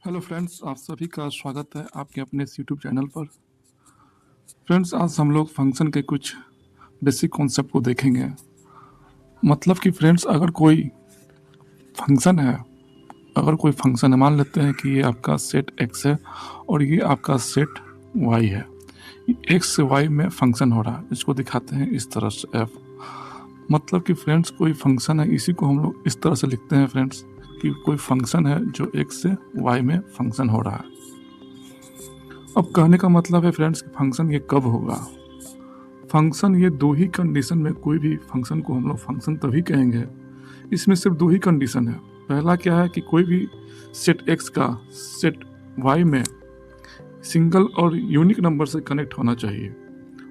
Hello friends, आप सभी का स्वागत है आपके अपने इस यूट्यूब चैनल पर। फ्रेंड्स, आज हम लोग फंक्शन के कुछ बेसिक कॉन्सेप्ट को देखेंगे। मतलब कि फ्रेंड्स, फंक्शन है अगर कोई फंक्शन है, मान लेते हैं कि ये आपका सेट एक्स है और ये आपका सेट वाई है। एक्स से वाई में फंक्शन हो रहा है, इसको दिखाते हैं इस तरह से एफ। मतलब कि फ्रेंड्स, कोई फंक्शन है, इसी को हम लोग इस तरह से लिखते हैं फ्रेंड्स कि कोई फंक्शन है जो एक्स से वाई में फंक्शन हो रहा है। अब कहने का मतलब है फ्रेंड्स कि फंक्शन ये कब होगा। फंक्शन ये दो ही कंडीशन में, कोई भी फंक्शन को हम लोग फंक्शन तभी कहेंगे, इसमें सिर्फ दो ही कंडीशन है। पहला क्या है कि कोई भी सेट एक्स का सेट वाई में सिंगल और यूनिक नंबर से कनेक्ट होना चाहिए,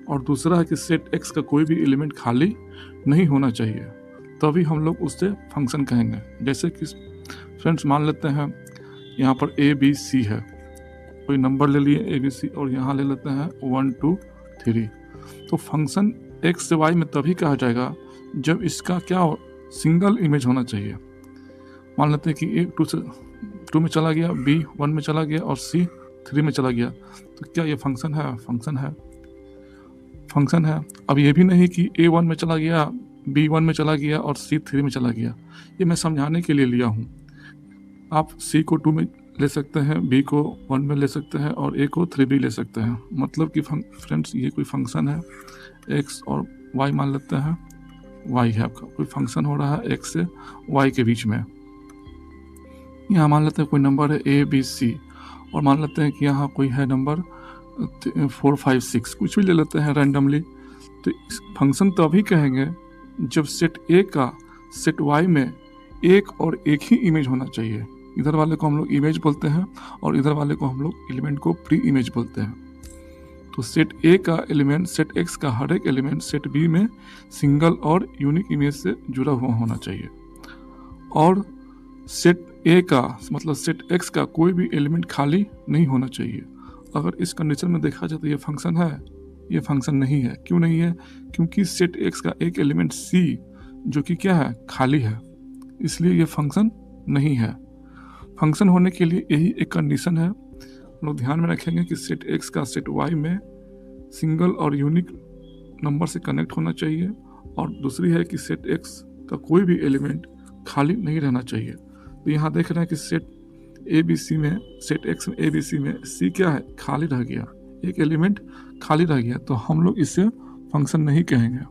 और दूसरा है कि सेट एक्स का कोई भी एलिमेंट खाली नहीं होना चाहिए, तभी हम लोग उससे फंक्शन कहेंगे। जैसे कि फ्रेंड्स, मान लेते हैं यहाँ पर ए बी सी है, कोई नंबर ले लिए ए बी सी और यहाँ ले लेते हैं 1 2 3। तो फंक्शन एक्स से वाई में तभी कहा जाएगा जब इसका क्या सिंगल इमेज होना चाहिए। मान लेते हैं कि ए 2 में चला गया, बी 1 में चला गया और सी 3 में चला गया, तो क्या ये फंक्शन है? फंक्शन है। अब ये भी नहीं कि ए 1 में चला गया, बी 1 में चला गया और सी 3 में चला गया। ये मैं समझाने के लिए लिया हूँ। आप सी को 2 में ले सकते हैं, बी को 1 में ले सकते हैं और ए को 3 भी ले सकते हैं। मतलब कि फ्रेंड्स, ये कोई फंक्शन है, एक्स और वाई मान लेते हैं, वाई है आपका, कोई फंक्शन हो रहा है एक्स से वाई के बीच में। यहाँ मान लेते हैं कोई नंबर है ए बी सी, और मान लेते हैं कि यहाँ कोई है नंबर 4 5 6, कुछ भी ले लेते हैं रैंडमली। तो इस फंक्शन तभी कहेंगे जब सेट ए का सेट वाई में एक और एक ही इमेज होना चाहिए। इधर वाले को हम लोग इमेज बोलते हैं और इधर वाले को हम लोग एलिमेंट को प्री इमेज बोलते हैं। तो सेट ए का एलिमेंट सेट एक्स का हर एक एलिमेंट सेट बी में सिंगल और यूनिक इमेज से जुड़ा हुआ होना चाहिए, और सेट ए का मतलब सेट एक्स का कोई भी एलिमेंट खाली नहीं होना चाहिए। अगर इस कंडीशन में देखा जाए तो ये फंक्शन है, ये फंक्शन नहीं है। क्यों नहीं है? क्योंकि सेट एक्स का एक एलिमेंट सी जो कि क्या है, खाली है, इसलिए ये फंक्शन नहीं है। फंक्शन होने के लिए यही एक कंडीशन है, हम लोग ध्यान में रखेंगे कि सेट एक्स का सेट वाई में सिंगल और यूनिक नंबर से कनेक्ट होना चाहिए, और दूसरी है कि सेट एक्स का कोई भी एलिमेंट खाली नहीं रहना चाहिए। तो यहाँ देख रहे हैं कि सेट ए बी सी में, सेट एक्स में ए बी सी में सी क्या है, खाली रह गया, एक एलिमेंट खाली रह गया, तो हम लोग इसे फंक्शन नहीं कहेंगे।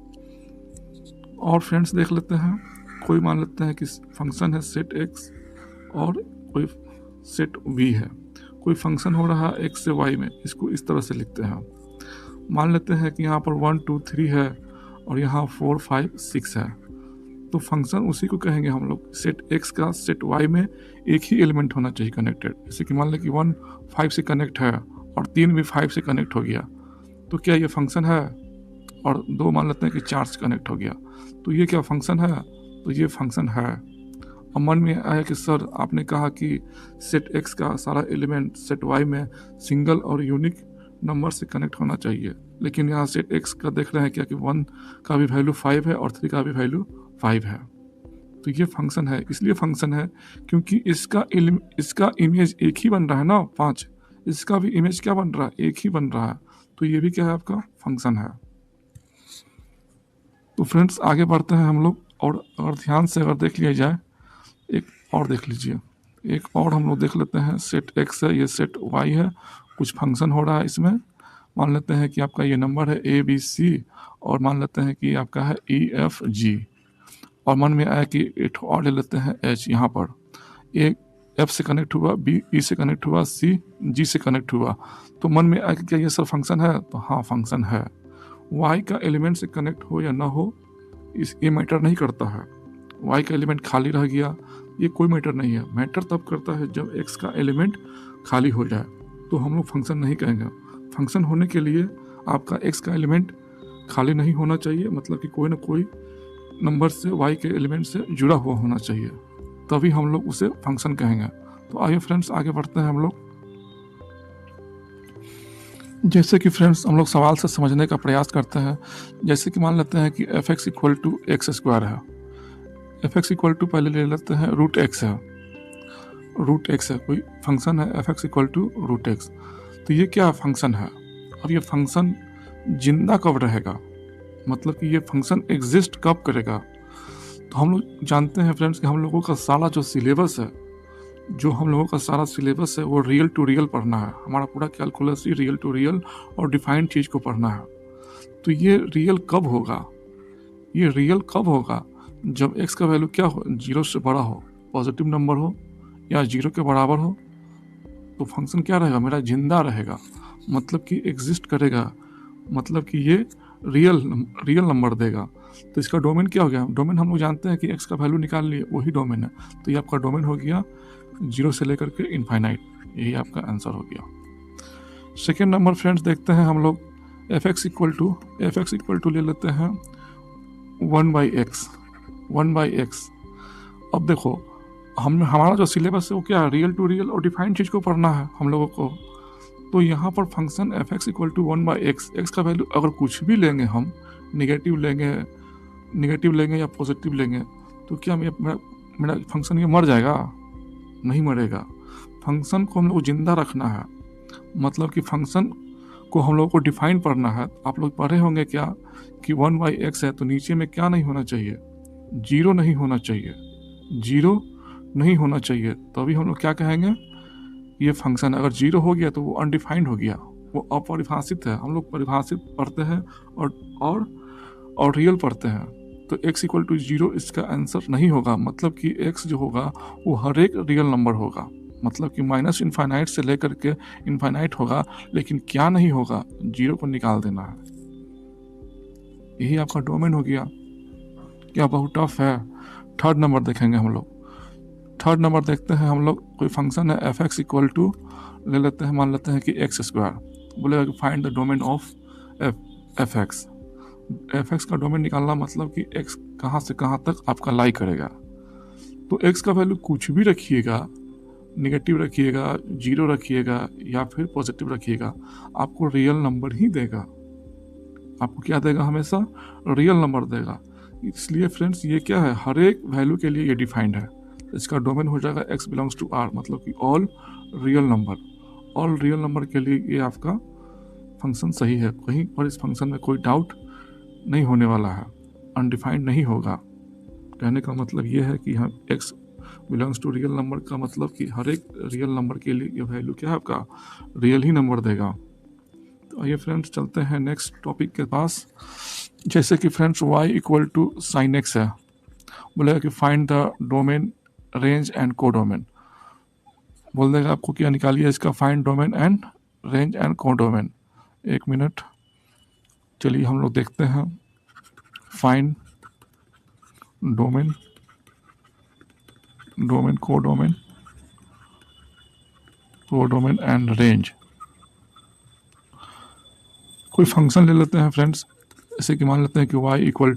और फ्रेंड्स देख लेते हैं, कोई मान लेते हैं कि फंक्शन है सेट एक्स और कोई सेट वी है, कोई फंक्शन हो रहा है एक्स से वाई में, इसको इस तरह से लिखते हैं। मान लेते हैं कि यहाँ पर 1 2 3 है और यहाँ 4 5 6 है, तो फंक्शन उसी को कहेंगे हम लोग। सेट एक्स का सेट वाई में एक ही एलिमेंट होना चाहिए कनेक्टेड। जैसे कि मान लें कि 1 5 से कनेक्ट है और 3 भी 5 से कनेक्ट हो गया, तो क्या ये फंक्शन है? और 2 मान लेते हैं कि 4 से कनेक्ट हो गया, तो ये क्या फंक्शन है? तो ये फंक्शन है। अब मन में आया कि सर, आपने कहा कि सेट एक्स का सारा एलिमेंट सेट वाई में सिंगल और यूनिक नंबर से कनेक्ट होना चाहिए, लेकिन यहाँ सेट एक्स का देख रहे हैं क्या कि 1 का भी वैल्यू 5 है और 3 का भी वैल्यू 5 है, तो ये फंक्शन है। इसलिए फंक्शन है क्योंकि इसका इमेज एक ही बन रहा है ना, 5, इसका भी इमेज क्या बन रहा है, एक ही बन रहा है, तो ये भी क्या है, आपका फंक्शन है। तो फ्रेंड्स, आगे बढ़ते हैं हम लोग, और अगर ध्यान से अगर देख लिया जाए, एक और देख लीजिए, एक और हम लोग देख लेते हैं। सेट एक्स है, ये सेट वाई है, कुछ फंक्शन हो रहा है इसमें। मान लेते हैं कि आपका ये नंबर है ए बी सी, और मान लेते हैं कि आपका है ई एफ जी, और मन में आया कि एक और ले लेते हैं एच। यहाँ पर ए एफ से कनेक्ट हुआ, बी ई से कनेक्ट हुआ, सी जी से कनेक्ट हुआ, तो मन में आया कि क्या ये सब फंक्शन है? तो हाँ, फंक्शन है। वाई का एलिमेंट से कनेक्ट हो या ना हो, ये मैटर नहीं करता है। वाई का एलिमेंट खाली रह गया, ये कोई मैटर नहीं है। मैटर तब करता है जब एक्स का एलिमेंट खाली हो जाए, तो हम लोग फंक्शन नहीं कहेंगे। फंक्शन होने के लिए आपका एक्स का एलिमेंट खाली नहीं होना चाहिए, मतलब कि कोई ना कोई नंबर से वाई के एलिमेंट से जुड़ा हुआ होना चाहिए, तभी हम लोग उसे फंक्शन कहेंगे। तो आइए फ्रेंड्स, आगे बढ़ते हैं हम लोग। जैसे कि फ्रेंड्स, हम लोग सवाल से समझने का प्रयास करते हैं। जैसे कि मान लेते हैं कि f x equal to x square है, एफ एक्स इक्वल टू पहले ले लेते हैं रूट एक्स है, रूट एक्स है, कोई फंक्शन है f x equal to root x. तो ये क्या फंक्शन है? अब ये फंक्शन जिंदा कब रहेगा, मतलब कि ये फंक्शन एग्जिस्ट कब करेगा? तो हम लोग जानते हैं फ्रेंड्स कि हम लोगों का सारा जो सिलेबस है, वो रियल टू रियल पढ़ना है। हमारा पूरा कैलकुलस ही रियल टू रियल और डिफाइंड चीज़ को पढ़ना है। तो ये रियल कब होगा? जब x का वैल्यू क्या हो, 0 से बड़ा हो, पॉजिटिव नंबर हो या 0 के बराबर हो, तो फंक्शन क्या रहेगा? मेरा जिंदा रहेगा, मतलब कि एग्जिस्ट करेगा, मतलब कि ये रियल नंबर देगा। तो इसका डोमेन क्या हो गया? डोमेन हम लोग जानते हैं कि x का वैल्यू निकाल लिए, वही डोमेन है। तो ये आपका डोमेन हो गया 0 से लेकर के इनफाइनाइट। यही आपका आंसर हो गया। सेकेंड नंबर फ्रेंड्स देखते हैं हम लोग, एफ एक्स इक्वल टू ले लेते हैं 1/x। अब देखो, हमारा जो सिलेबस है वो क्या है? रियल टू रियल और डिफाइंड चीज़ को पढ़ना है हम लोगों को। तो यहाँ पर function f x equal to 1/x, x का वैल्यू अगर कुछ भी लेंगे हम, निगेटिव लेंगे या पॉजिटिव लेंगे, तो क्या मेरा फंक्शन ये मर जाएगा? नहीं मरेगा। फंक्शन को हम लोग जिंदा रखना है, मतलब कि फंक्शन को हम लोग को डिफाइन पढ़ना है। आप लोग पढ़े होंगे क्या कि 1/x है, तो नीचे में क्या नहीं होना चाहिए? 0 नहीं होना चाहिए। तो अभी हम लोग क्या कहेंगे? ये फंक्शन अगर 0 हो गया तो वो अनडिफाइंड हो गया, वो अपरिभाषित है। हम लोग परिभाषित पढ़ते हैं और रियल पढ़ते हैं। तो x इक्वल टू 0 इसका आंसर नहीं होगा, मतलब कि x जो होगा वो हर एक रियल नंबर होगा, मतलब कि माइनस इनफाइनाइट से लेकर के इनफाइनाइट होगा, लेकिन क्या नहीं होगा? 0 को निकाल देना है। यही आपका डोमेन हो गया। क्या बहुत टफ है? थर्ड नंबर देखेंगे हम लोग। थर्ड नंबर देखते हैं हम लोग, कोई फंक्शन है एफ एक्स इक्वल टू ले लेते हैं, मान लेते हैं कि एक्स स्क्वायर। बोलेगा कि find the domain of F x. F x का डोमेन निकालना मतलब कि एक्स कहाँ से कहाँ तक आपका लाई करेगा। तो एक्स का वैल्यू कुछ भी रखिएगा, नेगेटिव रखिएगा, 0 रखिएगा या फिर पॉजिटिव रखिएगा, आपको रियल नंबर ही देगा। आपको क्या देगा? हमेशा रियल नंबर देगा। इसलिए फ्रेंड्स ये क्या है? हर एक वैल्यू के लिए ये डिफाइंड है। इसका डोमेन हो जाएगा x बिलोंग्स टू r, मतलब कि ऑल रियल नंबर के लिए ये आपका फंक्शन सही है। कहीं पर इस फंक्शन में कोई डाउट नहीं होने वाला है, अनडिफाइंड नहीं होगा। कहने का मतलब ये है कि हम x belongs to real number का मतलब कि हर एक रियल नंबर के लिए ये वैल्यू क्या है? आपका रियल ही नंबर देगा। तो आइए फ्रेंड्स चलते हैं नेक्स्ट टॉपिक के पास। जैसे कि friends y equal to sine x है, बोलेगा कि find the domain, range and codomain. बोल देगा आपको क्या निकालिए इसका find domain and range and codomain. एक मिनट, चलिए हम लोग देखते हैं। Find domain, codomain and range. कोई फंक्शन ले लेते हैं फ्रेंड्स, जैसे कि मान लेते हैं कि y equal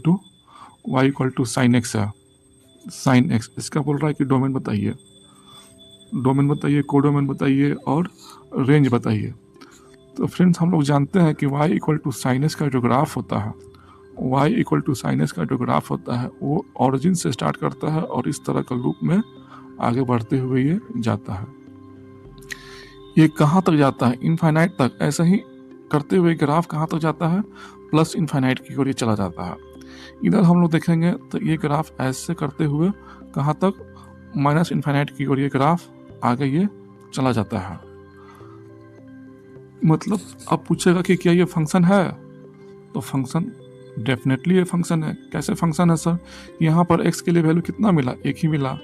to sine x है। साइन एक्स, इसका बोल रहा है कि डोमेन बताइए, कोडोमेन बताइए और रेंज बताइए। तो फ्रेंड्स हम लोग जानते हैं कि y equal to sine x का जो ग्राफ होता है, वो ऑरिजिन से स्टार्ट करता है और इस तरह का लूप में आगे बढ़ते हुए ये जाता है। ये कहाँ तक जाता है? इनफाइनाइट तक। ऐसा ही करते हुए ग्राफ कहाँ तक जाता है? प्लस इनफाइनाइट की ओर ये चला जाता है। इधर हम लोग देखेंगे तो ये ग्राफ ऐसे करते हुए कहाँ तक? माइनस इनफाइनाइट की ओर ये ग्राफ आगे ये चला जाता है। मतलब अब पूछेगा कि क्या ये फंक्शन है? तो फंक्शन डेफिनेटली ये फंक्शन है। कैसे फंक्शन है सर? यहाँ पर x के लिए वैल्यू कितना मिला? एक ही मिला।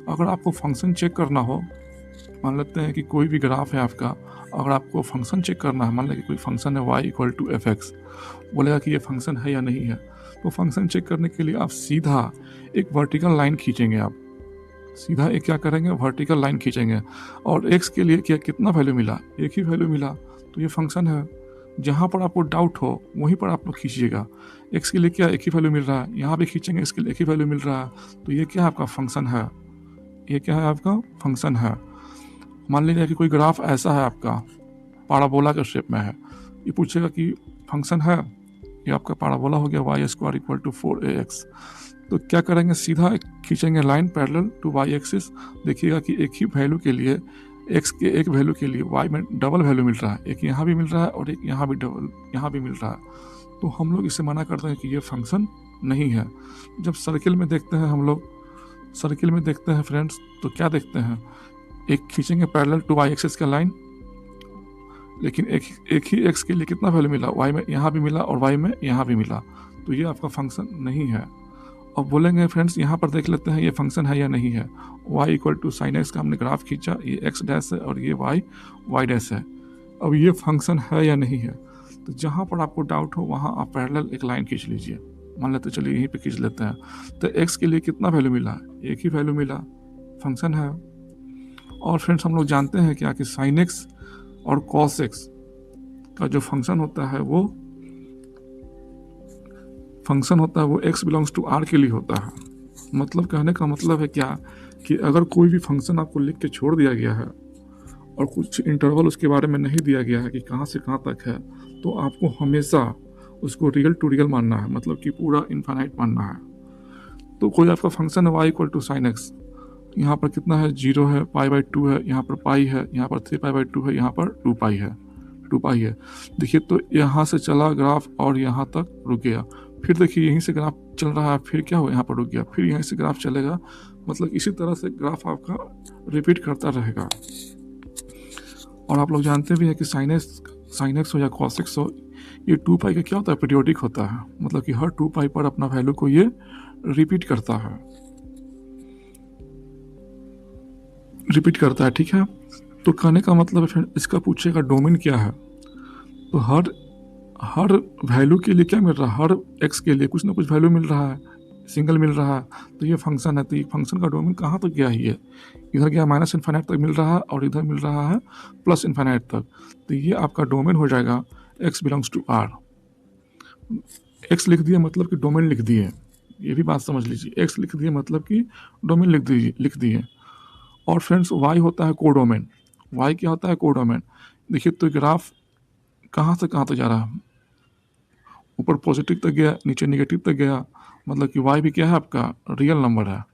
अगर आपको फंक्शन चेक करना हो, मान लेते हैं कि कोई भी ग्राफ है आपका, अगर आपको फंक्शन चेक करना है, मान लें कि कोई फंक्शन है y equal to f x, बोलेगा कि ये फंक्शन है या नहीं है। तो फंक्शन चेक करने के लिए आप सीधा एक वर्टिकल लाइन खींचेंगे। आप सीधा एक क्या करेंगे? वर्टिकल लाइन खींचेंगे। और x के लिए क्या कितना वैल्यू मिला? एक ही वैल्यू मिला, तो ये फंक्शन है। जहाँ पर आपको डाउट हो वहीं पर आप लोग खींचिएगा। x के लिए क्या एक ही वैल्यू मिल रहा है, यहाँ भी खींचेंगे, इसके लिए एक ही वैल्यू मिल रहा है, तो ये क्या है? आपका फंक्शन है। ये क्या है? आपका फंक्शन है। मान लीजिए कि कोई ग्राफ ऐसा है आपका, पाराबोला के शेप में है, ये पूछेगा कि फंक्शन है। ये आपका पाराबोला हो गया y² इक्वल टू 4ax। तो क्या करेंगे, सीधा खींचेंगे line parallel to y axis. देखिएगा कि एक ही वैल्यू के लिए, एक्स के एक वैल्यू के लिए वाई में डबल वैल्यू मिल रहा है, एक यहाँ भी मिल रहा है और एक यहाँ भी डबल यहाँ भी मिल रहा है। तो हम लोग इसे मना करते हैं कि ये फंक्शन नहीं है। जब सर्किल में देखते हैं हम लोग, सर्किल में देखते हैं फ्रेंड्स, तो क्या देखते हैं, एक खींचेंगे पैरेलल टू वाई एक्सिस का लाइन, लेकिन एक ही एक्स के लिए कितना वैल्यू मिला, वाई में यहाँ भी मिला और वाई में यहाँ भी मिला, तो ये आपका फंक्शन नहीं है। अब बोलेंगे फ्रेंड्स यहाँ पर देख लेते हैं ये फंक्शन है या नहीं है। y equal to sine x का हमने ग्राफ खींचा, ये x डैश है और ये y डैश है। अब ये फंक्शन है या नहीं है, तो जहाँ पर आपको डाउट हो वहाँ आप पैरेलल एक लाइन खींच लीजिए। मान लेते चलिए यहीं पे खींच लेते हैं, तो x के लिए कितना वैल्यू मिला, एक ही वैल्यू मिला, फंक्शन है। और फ्रेंड्स हम लोग जानते हैं क्या कि साइन एक्स और कॉस एक्स का जो फंक्शन होता है वो x बिलोंग्स टू r के लिए होता है। मतलब कहने का मतलब है क्या कि अगर कोई भी फंक्शन आपको लिख के छोड़ दिया गया है और कुछ इंटरवल उसके बारे में नहीं दिया गया है कि कहाँ से कहाँ तक है, तो आपको हमेशा उसको रियल टू रियल मानना है, मतलब कि पूरा इनफाइनाइट मानना है। तो कोई आपका फंक्शन है y equal to sine x, यहाँ पर कितना है, 0 है, π/2 है, यहाँ पर पाई है, यहाँ पर 3π/2 है, यहाँ पर 2 पाई है। देखिए तो यहाँ से चला ग्राफ और यहाँ तक रुक गया, फिर देखिए यहीं से ग्राफ चल रहा है, फिर क्या हो, यहाँ पर रुक गया, फिर यहीं से ग्राफ चलेगा। मतलब इसी तरह से ग्राफ आपका रिपीट करता रहेगा। और आप लोग जानते भी हैं कि साइन एक्स हो या कॉस एक्स हो, ये 2 पाई का क्या होता है, पीरियोडिक होता है। मतलब कि हर 2 पाई पर अपना वैल्यू को ये रिपीट करता है, ठीक है। तो कहने का मतलब है फ्रेंड, इसका पूछेगा डोमेन क्या है, तो हर वैल्यू के लिए क्या मिल रहा है, हर एक्स के लिए कुछ ना कुछ वैल्यू मिल रहा है, सिंगल मिल रहा है, तो ये फंक्शन है। तो ये फंक्शन का डोमेन कहाँ तक गया है, ये इधर गया माइनस इन्फाइनाइट तक मिल रहा है और इधर मिल रहा है प्लस इन्फाइनाइट तक। तो ये आपका डोमेन हो जाएगा x belongs to r। x लिख दिए मतलब कि डोमेन लिख दिए, ये भी बात समझ लीजिए, x लिख दिए मतलब कि डोमेन लिख दिए। और फ्रेंड्स y होता है कोडोमेन। y क्या होता है, कोडोमेन। देखिए तो ग्राफ कहाँ से कहाँ तक जा रहा है, ऊपर पॉजिटिव तक गया, नीचे नेगेटिव तक गया, मतलब कि y भी क्या है आपका रियल नंबर है,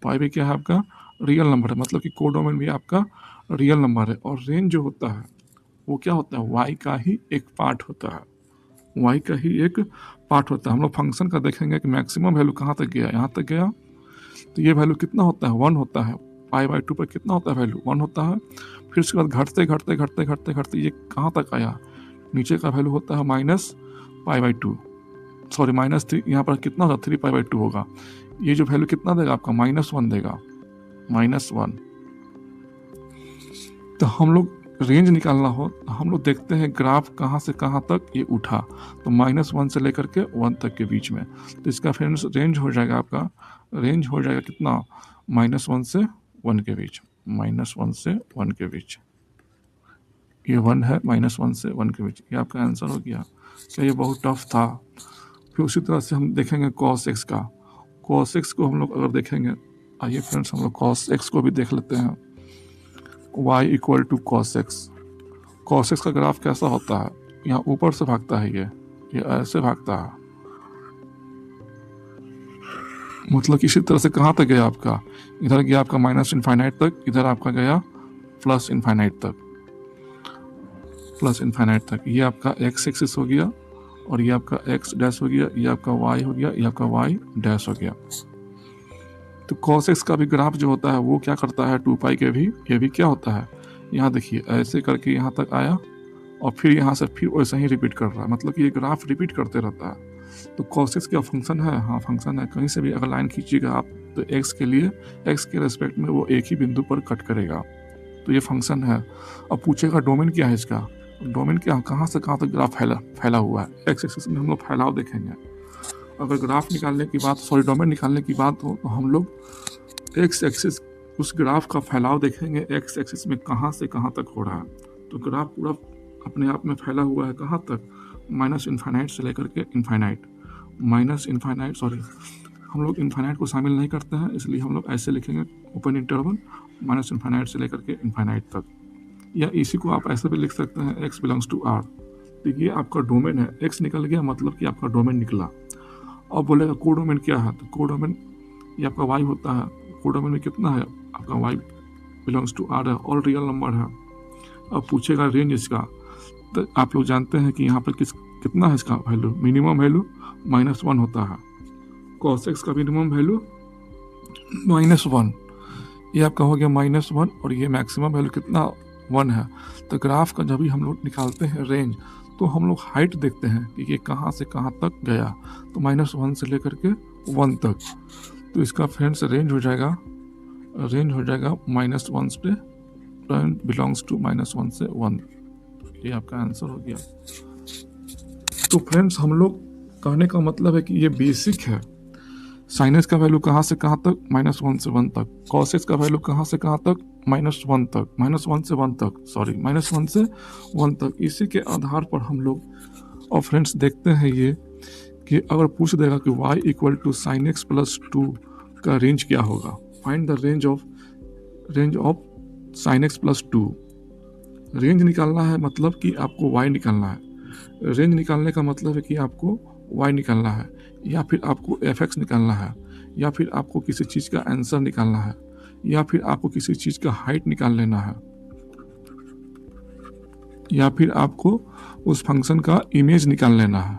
y भी क्या है आपका रियल नंबर है, मतलब कि कोडोमेन भी आपका रियल नंबर है। और रेंज जो होता है वो क्या होता है, y का ही एक पार्ट होता है, y का ही एक पार्ट होता है। हम लोग फंक्शन का देखेंगे कि मैक्सिमम वैल्यू कहाँ तक गया, यहाँ तक गया, तो ये वैल्यू कितना होता है, 1 होता है, π/2 पर कितना होता है वैल्यू, 1 होता है। फिर उसके बाद घटते ये कहाँ तक आया, नीचे का वैल्यू होता है -π/2, सॉरी -3, यहाँ पर कितना होगा 3π/2 होगा। ये जो वैल्यू कितना देगा आपका, -1 देगा, -1। तो हम लोग रेंज निकालना हो तो हम लोग देखते हैं ग्राफ कहाँ से कहाँ तक ये उठा, तो -1 से लेकर के 1 तक के बीच में। तो इसका फ्रेंड्स रेंज हो जाएगा आपका, रेंज हो जाएगा कितना, -1 से 1 के बीच, -1 से 1 के बीच, ये 1 है, -1 से 1 के बीच, ये आपका आंसर हो गया। क्या ये बहुत टफ था। फिर उसी तरह से हम देखेंगे cos x का, cos x को हम लोग अगर देखेंगे, आइए फ्रेंड्स हम लोग cos x को भी देख लेते हैं। y equal to cos x का ग्राफ कैसा होता है, यहाँ ऊपर से भागता है, ये ऐसे भागता है, मतलब किसी तरह से कहाँ तक गया आपका, इधर गया आपका -इन्फाइनाइट तक, इधर आपका गया प्लस इन्फाइनाइट तक। ये आपका x एक्सिस हो गया और ये आपका x डैश हो गया, ये आपका y हो गया, ये आपका y डैश हो गया। तो cos x का भी ग्राफ जो होता है वो क्या करता है, 2 पाई के भी, ये भी क्या होता है, यहाँ देखिए ऐसे करके यहाँ तक आया और फिर यहाँ से फिर वैसे ही रिपीट कर रहा है, मतलब कि ये ग्राफ रिपीट करते रहता है। तो cos x क्या फंक्शन है, हाँ फंक्शन है। कहीं से भी अगर लाइन खींचिएगा आप तो x के लिए, x के रेस्पेक्ट में वो एक ही बिंदु पर कट करेगा, तो ये फंक्शन है। अब पूछेगा डोमेन क्या है इसका, डोमेन क्या, कहाँ से कहाँ तक ग्राफ फैला हुआ है। एक्स एक्सिस में हम लोग फैलाव देखेंगे। अगर ग्राफ निकालने की बात, सॉरी डोमेन निकालने की बात हो तो हम लोग एक्स एक्सिस उस ग्राफ का फैलाव देखेंगे, एक्स एक्सिस में कहाँ से कहाँ तक हो रहा है। तो ग्राफ पूरा अपने आप में फैला हुआ है कहाँ तक, -इन्फाइनाइट से लेकर के इन्फाइनाइट, सॉरी हम लोग इन्फाइनाइट को शामिल नहीं करते हैं, इसलिए हम लोग ऐसे लिखेंगे ओपन इंटरवल -इन्फाइनाइट से लेकर के इन्फाइनाइट तक, या इसी को आप ऐसे भी लिख सकते हैं x बिलोंग्स टू r। तो ये आपका डोमेन है, x निकल गया मतलब कि आपका डोमेन निकला। और बोलेगा कोडोमेन क्या है, तो कोडोमेन ये आपका वाई होता है। कोडोमेन में कितना है आपका वाई बिलोंग्स टू आर है और रियल नंबर है। अब पूछेगा रेंज इसका, तो आप लोग जानते हैं कि यहाँ पर कितना है इसका वैल्यू, मिनिमम वैल्यू -1 होता है। cos x का मिनिमम वैल्यू -1, ये आपका हो गया -1 और ये मैक्सिमम वैल्यू कितना 1 है। तो ग्राफ का जब भी हम लोग निकालते हैं रेंज, तो हम लोग हाइट देखते हैं कि ये कहाँ से कहाँ तक गया, तो -1 से लेकर के 1 तक। तो इसका फ्रेंड्स रेंज हो जाएगा -1 से बिलोंग्स टू -1 से 1। ये आपका आंसर हो गया। तो फ्रेंड्स हम लोग कहने का मतलब है कि ये बेसिक है। sin x का वैल्यू कहाँ से कहाँ तक, -1 से 1 तक। cos x का वैल्यू कहाँ से कहाँ तक, -1 तक, -1 से 1 तक, सॉरी -1 से 1 तक। इसी के आधार पर हम लोग और फ्रेंड्स देखते हैं ये कि अगर पूछ देगा कि y = sin x + 2 का रेंज क्या होगा, find the range of sin x + 2। Range निकालना है मतलब कि आपको y निकालना है। रेंज निकालने का मतलब है कि आपको y निकालना है, या फिर आपको fx निकालना है, या फिर आपको किसी चीज़ का आंसर निकालना है, या फिर आपको किसी चीज़ का हाइट निकाल लेना है, या फिर आपको उस फंक्शन का इमेज निकाल लेना है।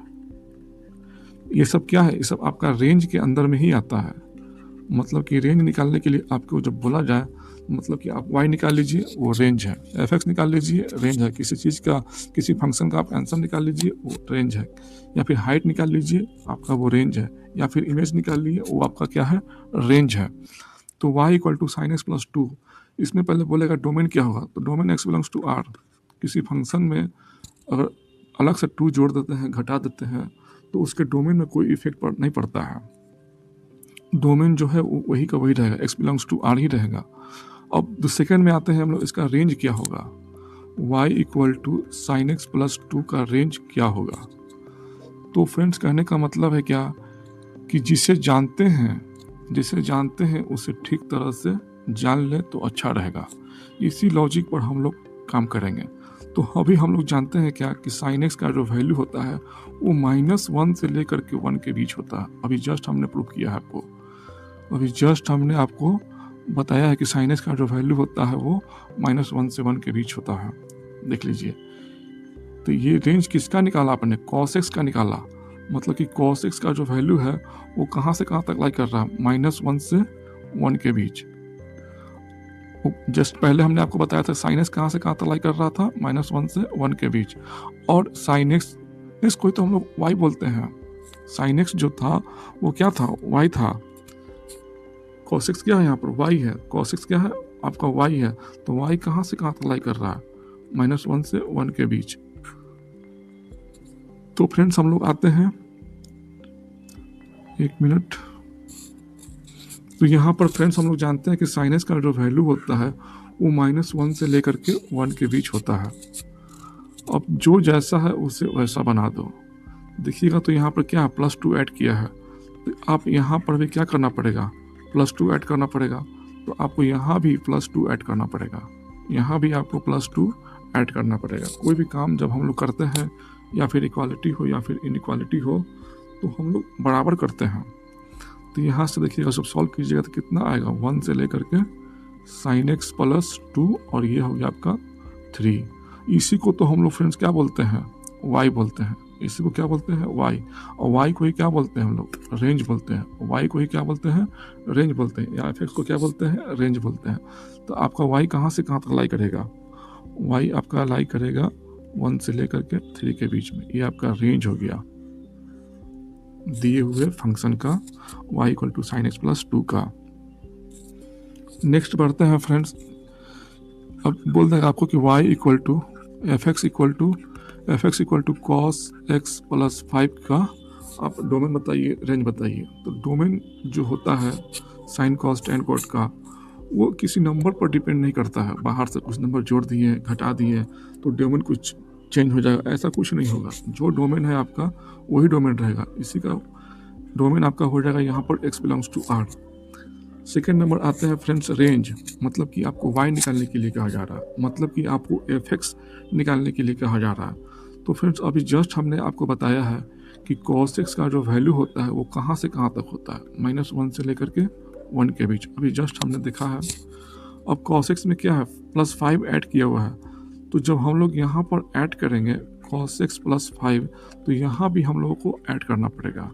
ये सब क्या है, ये सब आपका रेंज के अंदर में ही आता है। मतलब कि रेंज निकालने के लिए आपको जब बोला जाए, मतलब कि आप y निकाल लीजिए, वो रेंज है। fx निकाल लीजिए, रेंज है। किसी चीज़ का, किसी फंक्शन का आप आंसर निकाल लीजिए, वो रेंज है। या फिर हाइट निकाल लीजिए, आपका वो रेंज है। या फिर इमेज निकाल लीजिए, वो आपका क्या है, रेंज है। तो y = sin x + 2, इसमें पहले बोलेगा डोमेन क्या होगा, तो domain x belongs to r। किसी फंक्शन में अगर अलग से 2 जोड़ देते हैं, घटा देते हैं, तो उसके डोमेन में कोई इफेक्ट नहीं पड़ता है। डोमेन जो है वो वही का वही रहेगा, x बिलोंग्स टू r ही रहेगा। अब सेकेंड में आते हैं हम लोग, इसका रेंज क्या होगा, y = sin x + 2 का रेंज क्या होगा। तो फ्रेंड्स कहने का मतलब है क्या कि जिसे जानते हैं उसे ठीक तरह से जान ले तो अच्छा रहेगा। इसी लॉजिक पर हम लोग काम करेंगे। तो अभी हम लोग जानते हैं क्या कि sin x का जो वैल्यू होता है वो -1 से लेकर के 1 के बीच होता है। अभी जस्ट हमने प्रूव किया है आपको, अभी जस्ट हमने आपको बताया है कि sin x का जो वैल्यू होता है वो -1 से 1 के बीच होता है। देख लीजिए, तो ये रेंज किसका निकाला आपने, cos x का निकाला। मतलब कि cos x का जो वैल्यू है वो कहाँ से कहाँ तक लाई कर रहा है, -1 से 1 के बीच। जस्ट पहले हमने आपको बताया था sin x कहाँ से कहाँ तक लाई कर रहा था, -1 से 1 के बीच। और sin x कोई तो हम लोग y बोलते हैं। sin x जो था वो क्या था, y था। cos x क्या है, यहाँ पर y है। cos x क्या है, आपका y है। तो y कहाँ से कहाँ तक लाई कर रहा है, -1 से 1 के बीच। तो फ्रेंड्स हम लोग आते हैं, 1 मिनट। तो यहाँ पर फ्रेंड्स हम लोग जानते हैं कि sin x का जो वैल्यू होता है वो -1 से लेकर के 1 के बीच होता है। अब जो जैसा है उसे वैसा बना दो। देखिएगा तो यहाँ पर क्या +2 ऐड किया है, तो आप यहाँ पर भी क्या करना पड़ेगा, +2 ऐड करना पड़ेगा। तो आपको यहाँ भी +2 ऐड करना पड़ेगा, यहाँ भी आपको +2 ऐड करना पड़ेगा। कोई भी काम जब हम लोग करते हैं, या फिर इक्वालिटी हो या फिर इनइक्वालिटी हो, तो हम लोग बराबर करते हैं। तो यहाँ से देखिएगा, जब सॉल्व कीजिएगा तो कितना आएगा, 1 से लेकर के sin x + 2 और ये हो गया आपका 3। इसी को तो हम लोग फ्रेंड्स क्या बोलते हैं, y बोलते हैं। इसी को क्या बोलते हैं, y। और y को ही क्या बोलते हैं हम लोग, रेंज बोलते हैं। y को ही क्या बोलते हैं, रेंज बोलते हैं। या fx को क्या बोलते हैं, रेंज बोलते हैं। तो आपका y कहाँ से कहाँ तक लाई करेगा, y आपका लाई करेगा 1 से लेकर के 3 के बीच में। ये आपका रेंज हो गया दिए हुए फंक्शन का y = sin x + 2 का। नेक्स्ट बढ़ते हैं फ्रेंड्स। अब बोल देगा आपको कि y = fx = cos x + 5 का आप डोमेन बताइए, रेंज बताइए। तो डोमेन जो होता है sin cos tan cot का, वो किसी नंबर पर डिपेंड नहीं करता है। बाहर से कुछ नंबर जोड़ दिए, घटा दिए तो डोमेन कुछ चेंज हो जाएगा, ऐसा कुछ नहीं होगा। जो डोमेन है आपका वही डोमेन रहेगा। इसी का डोमेन आपका हो जाएगा यहाँ पर x belongs to r। Second number आते हैं फ्रेंड्स रेंज, मतलब कि आपको y निकालने के लिए कहा जा रहा है, मतलब कि आपको fx निकालने के लिए कहा जा रहा है। तो फ्रेंड्स अभी जस्ट हमने आपको बताया है कि cos x का जो वैल्यू होता है वो कहाँ से कहाँ तक होता है, -1 से लेकर के 1 के बीच। अभी जस्ट हमने देखा है। अब cos x में क्या है, +5 ऐड किया हुआ है, तो जब हम लोग यहाँ पर ऐड करेंगे cos x +5, तो यहाँ भी हम लोगों को ऐड करना पड़ेगा।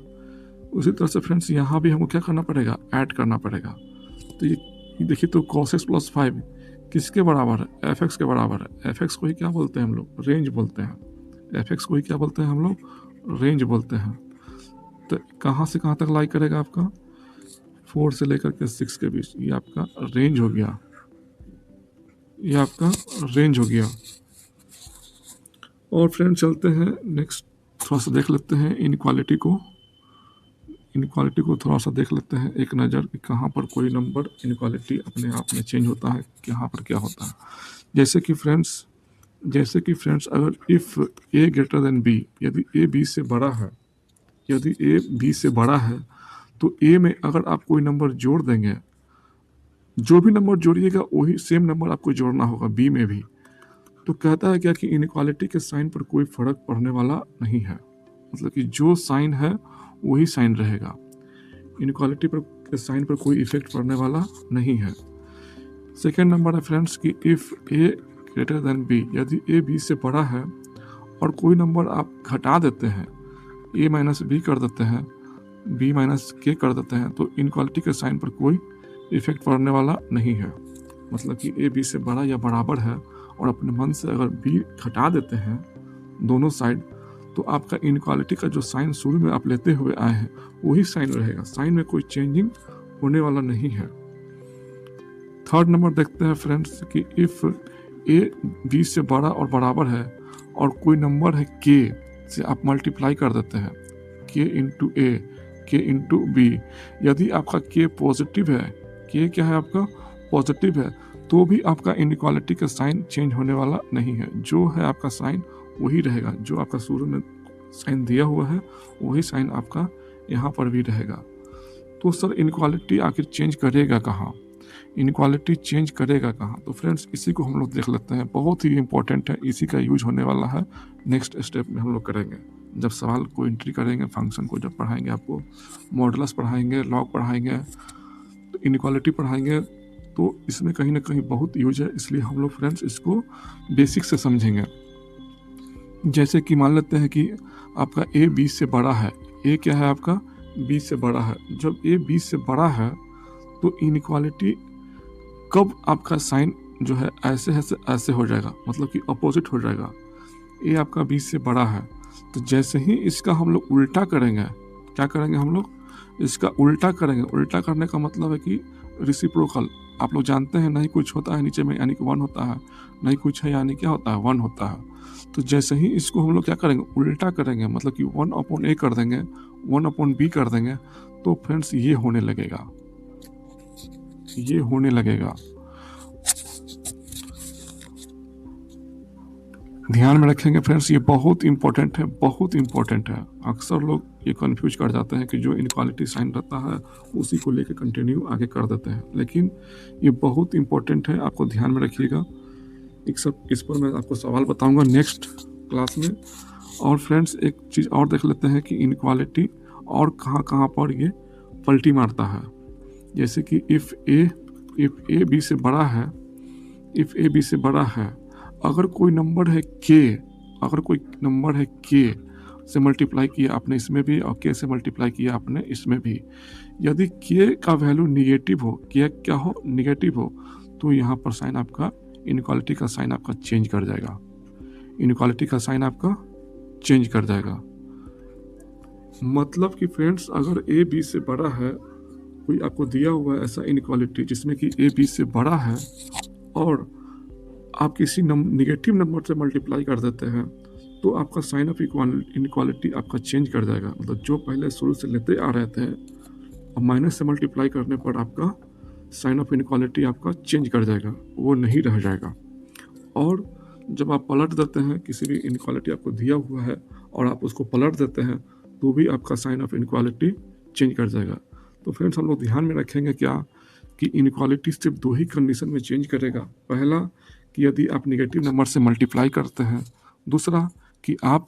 उसी तरह से फ्रेंड्स यहाँ भी हमको क्या करना पड़ेगा, ऐड करना पड़ेगा। तो ये देखिए, तो cos x +5 किसके बराबर है, fx के बराबर है। fx को ही क्या बोलते हैं हम लोग, रेंज बोलते हैं। fx को ही क्या बोलते हैं हम लोग, रेंज बोलते हैं। तो कहाँ से कहाँ तक लाई करेगा आपका, 4 से लेकर के 6 के बीच, ये आपका रेंज हो गया, ये आपका रेंज हो गया। और फ्रेंड चलते हैं नेक्स्ट, थोड़ा सा देख लेते हैं इनक्वालिटी को। इनक्वालिटी को थोड़ा सा देख लेते हैं एक नज़र कि कहाँ पर कोई नंबर इनक्वालिटी अपने आप में चेंज होता है, कहाँ पर क्या होता है। जैसे कि फ्रेंड्स अगर if a greater than b, यदि a b से बड़ा है, यदि a b से बड़ा है, तो a में अगर आप कोई नंबर जोड़ देंगे, जो भी नंबर जोड़िएगा वही सेम नंबर आपको जोड़ना होगा b में भी। तो कहता है क्या कि इनक्वालिटी के साइन पर कोई फर्क पड़ने वाला नहीं है, मतलब कि जो साइन है वही साइन रहेगा, इनक्वालिटी पर के साइन पर कोई इफेक्ट पड़ने वाला नहीं है। सेकेंड नंबर है फ्रेंड्स कि if a greater than b, यदि a b से बड़ा है और कोई नंबर आप घटा देते हैं, a माइनस b कर देते हैं, b माइनस k कर देते हैं, तो इनक्वालिटी के साइन पर कोई इफेक्ट पड़ने वाला नहीं है। मतलब कि a b से बड़ा या बराबर है और अपने मन से अगर b घटा देते हैं दोनों साइड, तो आपका इनक्वालिटी का जो साइन शुरू में आप लेते हुए आए हैं वही साइन रहेगा, साइन में कोई चेंजिंग होने वाला नहीं है। थर्ड नंबर देखते हैं फ्रेंड्स कि इफ़ a b से बड़ा और बराबर है और कोई नंबर है k से आप मल्टीप्लाई कर देते हैं, k into a, k into b, यदि आपका k पॉजिटिव है, k क्या है आपका पॉजिटिव है, तो भी आपका इनक्वालिटी का साइन चेंज होने वाला नहीं है। जो है आपका साइन वही रहेगा, जो आपका शुरू में साइन दिया हुआ है वही साइन आपका यहाँ पर भी रहेगा। तो सर इनक्वालिटी आखिर चेंज करेगा कहाँ, इनक्वालिटी चेंज करेगा कहाँ? तो फ्रेंड्स इसी को हम लोग देख लेते हैं, बहुत ही इंपॉर्टेंट है, इसी का यूज होने वाला है नेक्स्ट स्टेप में हम लोग करेंगे। जब सवाल को एंट्री करेंगे, फंक्शन को जब पढ़ाएंगे, आपको मॉडुलस पढ़ाएंगे, लॉग पढ़ाएंगे, तो इनक्वालिटी पढ़ाएंगे, तो इसमें कहीं ना कहीं बहुत यूज है, इसलिए हम लोग फ्रेंड्स इसको बेसिक से समझेंगे। जैसे कि मान लेते हैं कि आपका a b से बड़ा है, a क्या है आपका b से बड़ा है, जब a b से बड़ा है तो इनक्वालिटी कब आपका साइन जो है ऐसे हो जाएगा, मतलब कि अपोजिट हो जाएगा। a आपका b से बड़ा है, तो जैसे ही इसका हम लोग उल्टा करेंगे, क्या करेंगे हम लोग, इसका उल्टा करेंगे। उल्टा करने का मतलब है कि रिसिप्रोकल, आप लोग जानते हैं नहीं कुछ होता है नीचे में यानी कि 1 होता है, नहीं कुछ है यानी क्या होता है 1 होता है। तो जैसे ही इसको हम लोग क्या करेंगे, उल्टा करेंगे, मतलब कि 1/a कर देंगे, 1/b कर देंगे, तो फ्रेंड्स ये होने लगेगा, ये होने लगेगा। ध्यान में रखेंगे फ्रेंड्स, ये बहुत इंपॉर्टेंट है, बहुत इंपॉर्टेंट है। अक्सर लोग ये कंफ्यूज कर जाते हैं कि जो इनक्वालिटी साइन रहता है उसी को लेकर कंटिन्यू आगे कर देते हैं, लेकिन ये बहुत इंपॉर्टेंट है, आपको ध्यान में रखिएगा। इस पर मैं आपको सवाल बताऊंगा नेक्स्ट क्लास में। और फ्रेंड्स एक चीज़ और देख लेते हैं कि इनक्वालिटी और कहाँ कहाँ पर ये पलटी मारता है। जैसे कि इफ़ ए बी से बड़ा है, इफ़ ए बी से बड़ा है, अगर कोई नंबर है k से मल्टीप्लाई किया आपने इसमें भी और k से मल्टीप्लाई किया आपने इसमें भी, यदि k का वैल्यू निगेटिव हो, k क्या हो निगेटिव हो, तो यहाँ पर साइन आपका इनक्वालिटी का साइन आपका चेंज कर जाएगा, इनक्वालिटी का साइन आपका चेंज कर जाएगा। मतलब कि फ्रेंड्स अगर a b से बड़ा है, कोई आपको दिया हुआ है ऐसा इनक्वालिटी जिसमें कि a b से बड़ा है और आप किसी निगेटिव नंबर से मल्टीप्लाई कर देते हैं, तो आपका साइन ऑफ इनक्वालिटी आपका चेंज कर जाएगा। मतलब जो पहले शुरू से लेते आ रहे थे, अब माइनस से मल्टीप्लाई करने पर आपका साइन ऑफ इनक्वालिटी आपका चेंज कर जाएगा, वो नहीं रह जाएगा। और जब आप पलट देते हैं, किसी भी इनक्वालिटी आपको दिया हुआ है और आप उसको पलट देते हैं, तो भी आपका साइन ऑफ इनक्वालिटी चेंज कर जाएगा। तो फ्रेंड्स हम लोग ध्यान में रखेंगे क्या कि इनक्वालिटी सिर्फ 2 ही कंडीशन में चेंज करेगा। पहला कि यदि आप निगेटिव नंबर से मल्टीप्लाई करते हैं, दूसरा कि आप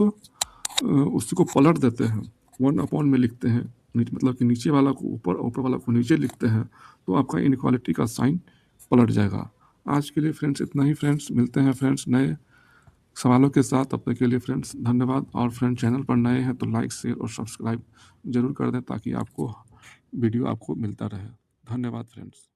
उसी को पलट देते हैं, 1 अपॉन में लिखते हैं, मतलब कि नीचे वाला को ऊपर, ऊपर वाला को नीचे लिखते हैं, तो आपका इनइक्वालिटी का साइन पलट जाएगा। आज के लिए फ्रेंड्स इतना ही फ्रेंड्स, मिलते हैं फ्रेंड्स नए सवालों के साथ। तब तक के लिए फ्रेंड्स धन्यवाद। और फ्रेंड चैनल पर नए हैं तो लाइक, शेयर और सब्सक्राइब ज़रूर कर दें ताकि आपको वीडियो आपको मिलता रहे। धन्यवाद फ्रेंड्स।